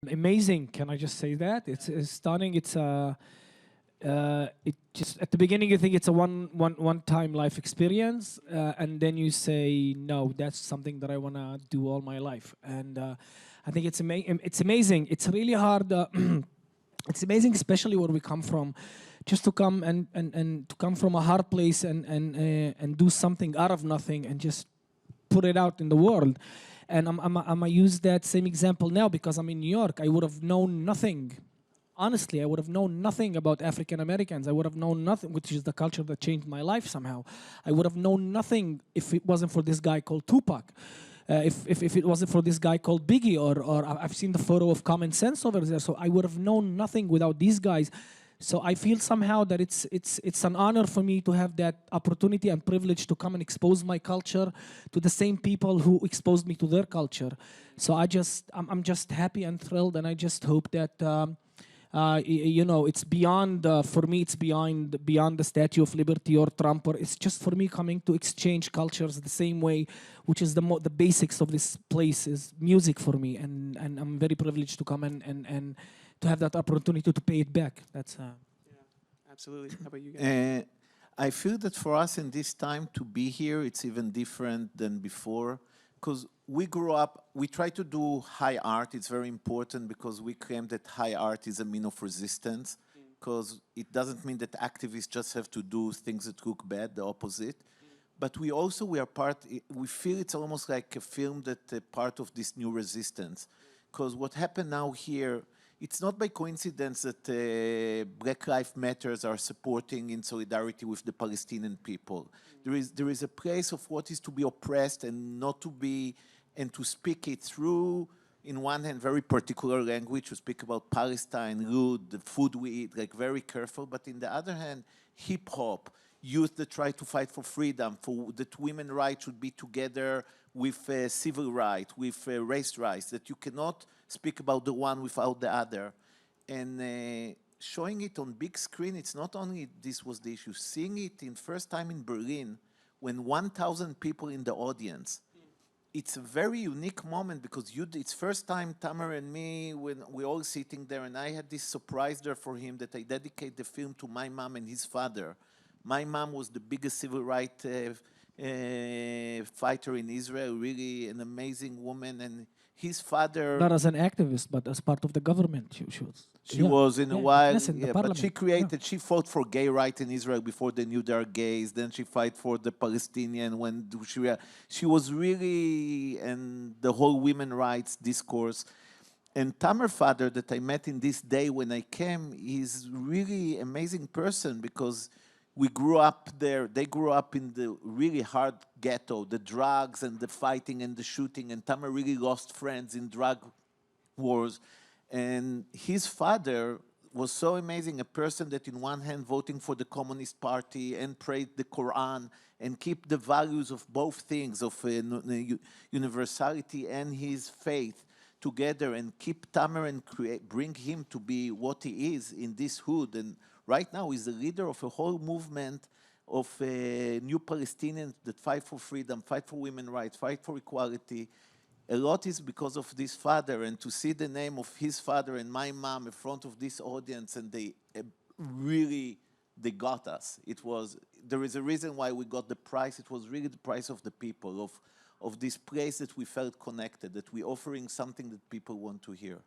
Amazing. Can I just say that? It's stunning. It just at the beginning you think it's a one time life experience, and then you say no, that's something that I wanna do all my life. And I think it's amazing. It's really hard. It's amazing, especially where we come from, just to come and to come from a hard place and do something out of nothing and just put it out in the world. And I'm use that same example now because I'm in New York. I would have known nothing. Honestly, I would have known nothing about African Americans. I would have known nothing, which is the culture that changed my life somehow. I would have known nothing if it wasn't for this guy called Tupac. If it wasn't for this guy called Biggie, or I've seen the photo of Common Sense over there. So I would have known nothing without these guys. So I feel somehow that it's an honor for me to have that opportunity and privilege to come and expose my culture to the same people who exposed me to their culture. So I'm just happy and thrilled, and I just hope that you know, it's beyond for me. It's beyond the Statue of Liberty or Trump, or it's just for me coming to exchange cultures the same way, which is the basics of this place is music for me, and I'm very privileged to come and to have that opportunity to pay it back. That's Yeah, absolutely. How about you guys? I feel that for us in this time to be here, it's even different than before, because we grew up, we try to do high art. It's very important because we claim that high art is a mean of resistance, because it doesn't mean that activists just have to do things that look bad, the opposite. But we are part, we feel it's almost like a film that part of this new resistance. Because what happened now here, it's not by coincidence that Black Lives Matters are supporting in solidarity with the Palestinian people. There is a place of what is to be oppressed and not to be, and to speak it through, in one hand, very particular language, to speak about Palestine, Lud, the food we eat, like very careful, but in the other hand, hip hop, youth that try to fight for freedom, for that women's rights should be together with civil rights, with race rights, that you cannot speak about the one without the other. And showing it on big screen, it's not only this was the issue, seeing it in first time in Berlin, when 1,000 people in the audience, it's a very unique moment because it's first time Tamer and me, when we're all sitting there, and I had this surprise there for him that I dedicate the film to my mom and his father. My mom was the biggest civil rights fighter in Israel, really an amazing woman, and his father... not as an activist, but as part of the government. She was in a while, but she fought for gay rights in Israel before they knew they are gays. Then she fought for the Palestinian when she was really, and the whole women rights discourse. And Tamer's father that I met in this day when I came, is really amazing person because we grew up there, they grew up in the really hard ghetto, the drugs and the fighting and the shooting, and Tamer really lost friends in drug wars. And his father was so amazing, a person that in one hand voting for the Communist Party and prayed the Quran and keep the values of both things, of universality and his faith together, and keep Tamer and bring him to be what he is in this hood. And right now he's the leader of a whole movement of new Palestinians that fight for freedom, fight for women's rights, fight for equality. A lot is because of this father, and to see the name of his father and my mom in front of this audience, and they got us. There is a reason why we got the prize. It was really the prize of the people, of this place that we felt connected, that we're offering something that people want to hear.